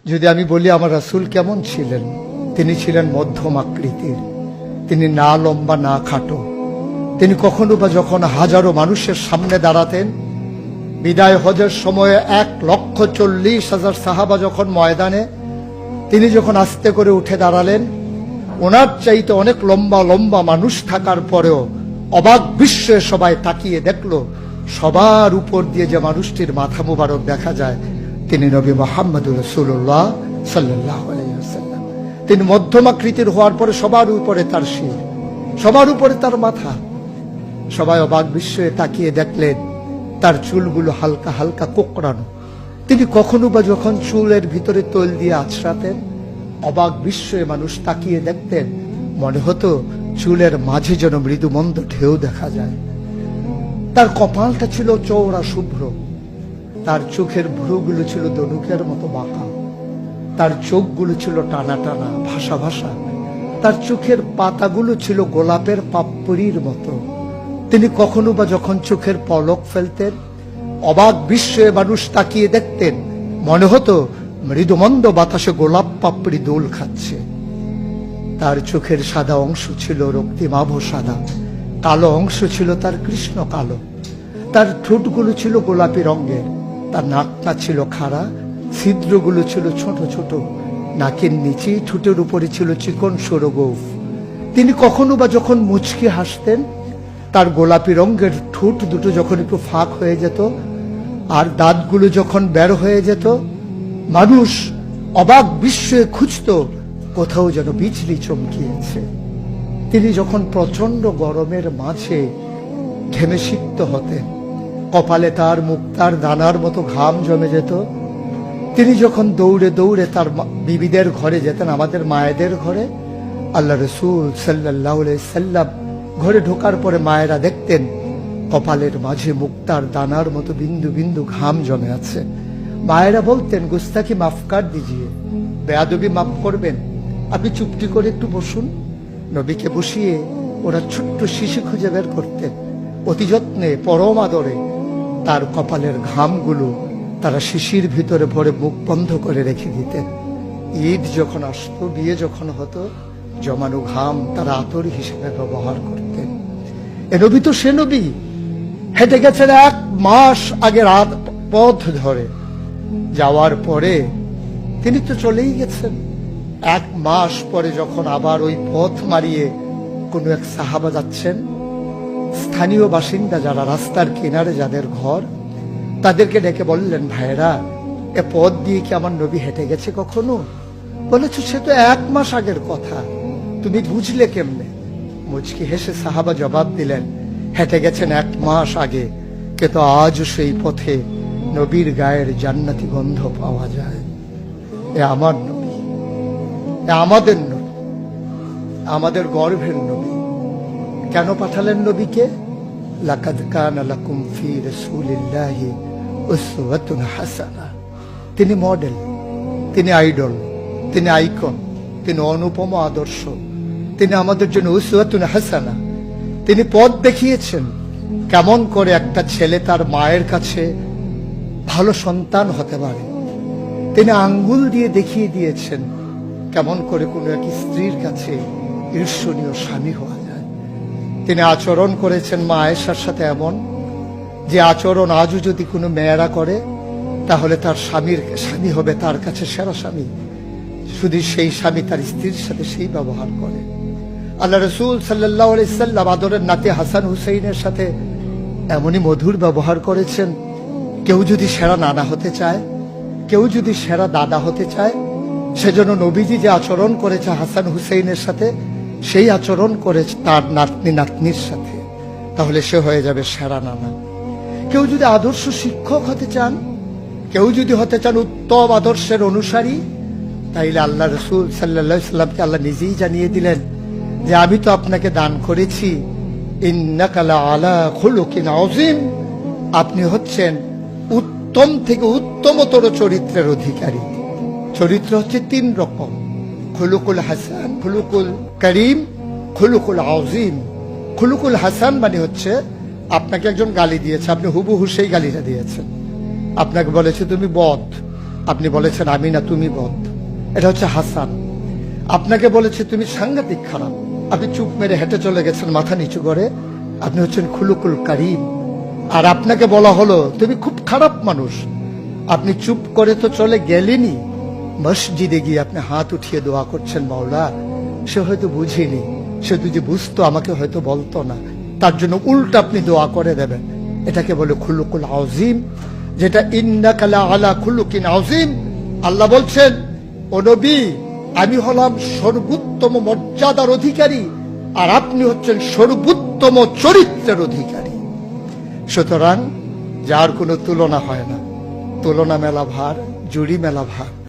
যদি আমি বলি আমার রাসূল কেমন ছিলেন, তিনি ছিলেন মধ্যম আকৃতির, তিনি না লম্বা না খাটো। তিনি কখনো বা যখন হাজারো মানুষের সামনে দাঁড়াতেন, বিদায় হজের সময়ে 1,40,000 সাহাবা যখন ময়দানে, তিনি যখন আস্তে করে উঠে দাঁড়ালেন, ওনার চাইতে অনেক লম্বা লম্বা মানুষ থাকার পরেও অবাক বিস্ময়ে সবাই তাকিয়ে দেখলো সবার উপর দিয়ে যে মানুষটির মাথা মুবারক দেখা যায়, তিনি নবী মুহাম্মদুর রাসূলুল্লাহ সাল্লাল্লাহু আলাইহি ওয়াসাল্লাম। তিনি মধ্যমাকৃতির হওয়ার পরে সবার উপরে তার শির, সবার উপরে তার মাথা। সবাই অবাক বিস্ময়ে তাকিয়ে দেখলেন তার চুলগুলো হালকা হালকা কোঁকড়ানো। তিনি কখনো বা যখন চুলের ভিতরে তৈল দিয়ে আছড়াতেন, অবাক বিস্ময়ে মানুষ তাকিয়ে দেখতেন, মনে হতো চুলের মাঝে যেন মৃদুমন্দ ঢেউ দেখা যায়। তার কপালটা ছিল চওড়া শুভ্র, তার চোখের ভ্রুগুলো ছিল ধনুকের মতো বাঁকা, তার চোখগুলো ছিল টানা টানা ভাসা ভাসা, তার চোখের পাতাগুলো ছিল গোলাপের পাপড়ির মতো। তিনি কখনো বা যখন চোখের পলক ফেলতেন, অবাক বিস্ময়ে মানুষ তাকিয়ে দেখতেন, মনে হতো মৃদুমন্দ বাতাসে গোলাপ পাপড়ি দোল খাচ্ছে। তার চোখের সাদা অংশ ছিল রক্তিমাভ সাদা, কালো অংশ ছিল তার কৃষ্ণ কালো। তার ঠোঁটগুলো ছিল গোলাপি রঙের, তার নাকটা ছিল খাড়া, ছিদ্রগুলো ছিল ছোট ছোট, নাকের নিচে ঠোঁটের উপরে ছিল চিকন সরু গোঁফ। তিনি কখনো বা যখন মুচকি হাসতেন, তার গোলাপি রঙের ঠোঁট দুটো যখন একটু ফাঁক হয়ে যেত আর দাঁতগুলো যখন বের হয়ে যেত, মানুষ অবাক বিস্ময়ে খুঁজত কোথাও যেন বিজলি চমকিয়েছে। তিনি যখন প্রচন্ড গরমের মাঝে ঘেমে সিক্ত হতেন, কপালে তার মুক্তার দানার মতো ঘাম জমে যেত। তিনি যখন দৌড়ে দৌড়ে তার বিবিদের ঘরে যেতেন, আমাদের মায়েদের ঘরে, আল্লাহ রাসূল সাল্লাল্লাহু আলাইহি সাল্লাম ঘরে ঢোকার পরে মায়েরা দেখতেন কপালের মাঝে মুক্তার দানার মতো বিন্দু বিন্দু ঘাম জমে আছে। মায়েরা বলতেন, গুস্তাকি মাফ কর দিজিয়ে, বেয়াদবি মাফ করবেন, আপনি চুপটি করে একটু বসুন। নবীকে বসিয়ে ওরা ছোট্ট শিশু খুঁজে বের করতেন, অতি যত্নে পরম আদরে তার কপালের ঘামগুলো তারা শিশির ভিতরে ভরে মুখ বন্ধ করে রেখে দিতেন। ঈদ যখন আসতো, বিয়ে যখন হতো, জমানো ঘাম তারা আতর হিসেবে ব্যবহার করতেন। এ নবী তো সে নবী, হেঁটে গেছেন 1 মাস আগে রাত পথ ধরে, যাওয়ার পরে তিনি তো চলেই গেছেন। 1 মাস পরে যখন আবার ওই পথ মারিয়ে কোনো এক সাহাবা যাচ্ছেন, স্থানীয় বাসিন্দা যারা রাস্তার কিনারে যাদের ঘর, তাদেরকে ডেকে বললেন, ভাইরা, এ পথ দিয়ে কি আমার নবী হেঁটে গেছে কখনো? বলেছ সে তো 1 মাস আগের কথা, তুমি বুঝলে কেমনে? মুচকি হেসে সাহাবা জবাব দিলেন, হেঁটে গেছেন 1 মাস আগে, কিন্তু আজও সেই পথে নবীর গায়ের জান্নাতি গন্ধ পাওয়া যায়। এ আমার নবী, এ আমাদের নবী, আমাদের গর্ভের নবী। কেন পাঠালেন নবীকে? লাকাদ কানা লাকুম ফি রাসূলিল্লাহি উসওয়াতুন হাসানাহ। তিনি মডেল, তিনি আইডল, তিনি আইকন, তিনি অনুপম আদর্শ, তিনি আমাদের জন্য উসওয়াতুন হাসানাহ। তিনি পথ দেখিয়েছেন কেমন করে একটা ছেলে তার মায়ের কাছে ভালো সন্তান হতে পারে। তিনি আঙ্গুল দিয়ে দেখিয়ে দিয়েছেন কেমন করে কোনো এক স্ত্রীর কাছে ঈর্ষণীয় স্বামী হওয়া যায়। তিনি আচরণ করেছেন মা আয়েশার সাথে এমন যে আচরণ আজও যদি কোনো মেয়েরা করে, তাহলে তার স্বামী হবে তার কাছে সেরা স্বামী। শুধু সেই স্বামী তার স্ত্রীর সাথে সেই ব্যবহার করে। আল্লাহ রাসূল সাল্লাল্লাহু আলাইহি সাল্লাম আদরের নাতি হাসান হুসাইনের সাথে এমনই মধুর ব্যবহার করেছেন। কেউ যদি সেরা নানা হতে চায়, কেউ যদি সেরা দাদা হতে চায়, সেজন্য নবীজি যে আচরণ করেছে হাসান হুসাইনের সাথে, সেই আচরণ করেছে তার নাতনি নাতনির সাথে, তাহলে সে হয়ে যাবে সেরা নানা। কেউ যদি আদর্শ শিক্ষক হতে চান, কেউ যদি হতে চান উত্তম আদর্শের অনুসারী, তাইলে আল্লাহ রাসূল সাল্লাল্লাহু আলাইহি সাল্লামকে আল্লাহ নিজেই জানিয়ে দিলেন যে আমি তো আপনাকে দান করেছি, ইন্নাকা লাআলা খুলুকিন আযীম, আপনি হচ্ছেন উত্তম থেকে উত্তমতর চরিত্রের অধিকারী। চরিত্র হচ্ছে 3 রকম, খুলুকুল হাসান, খুলুকুল করিম, খুলুকুল আযীম। খুলুকুল হাসান মানে হচ্ছে আপনাকে একজন গালি দিয়েছে, আপনি হুবহু সেই গালিটা দিয়েছেন। আপনাকে বলেছে তুমি বদ, আপনি বলেছেন আমি না তুমি বদ। এটা হচ্ছে হাসান। আপনাকে বলেছে তুমি সাংঘাতিক খারাপ, আপনি চুপ মেরে হেঁটে চলে গেছেন মাথা নিচু করে, আপনি হচ্ছেন খুলুকুল কারিম। আর আপনাকে বলা হলো তুমি খুব খারাপ মানুষ, আপনি চুপ করে তো চলে গেলেনই, মসজিদে গিয়ে আপনি হাত উঠিয়ে দোয়া করছেন মাওলা। সে হয়তো বুঝিনি, সে যদি বুঝতো আমাকে হয়তো বলতো না, তার জন্য উল্টা আপনি দোয়া করে দেবেন। এটাকে বলে খুলুকুল আযীম, যেটা ইন্নাকা লা আলা খুলুকিন আযীম। আল্লাহ বলছেন ও নবী, আমি হলাম সর্বোত্তম মর্যাদার অধিকারী, আর আপনি হচ্ছেন সর্বোত্তম চরিত্রের অধিকারী। সুতরাং যার কোনো তুলনা হয় না, তুলনা মেলা ভার, জুড়ি মেলা ভার।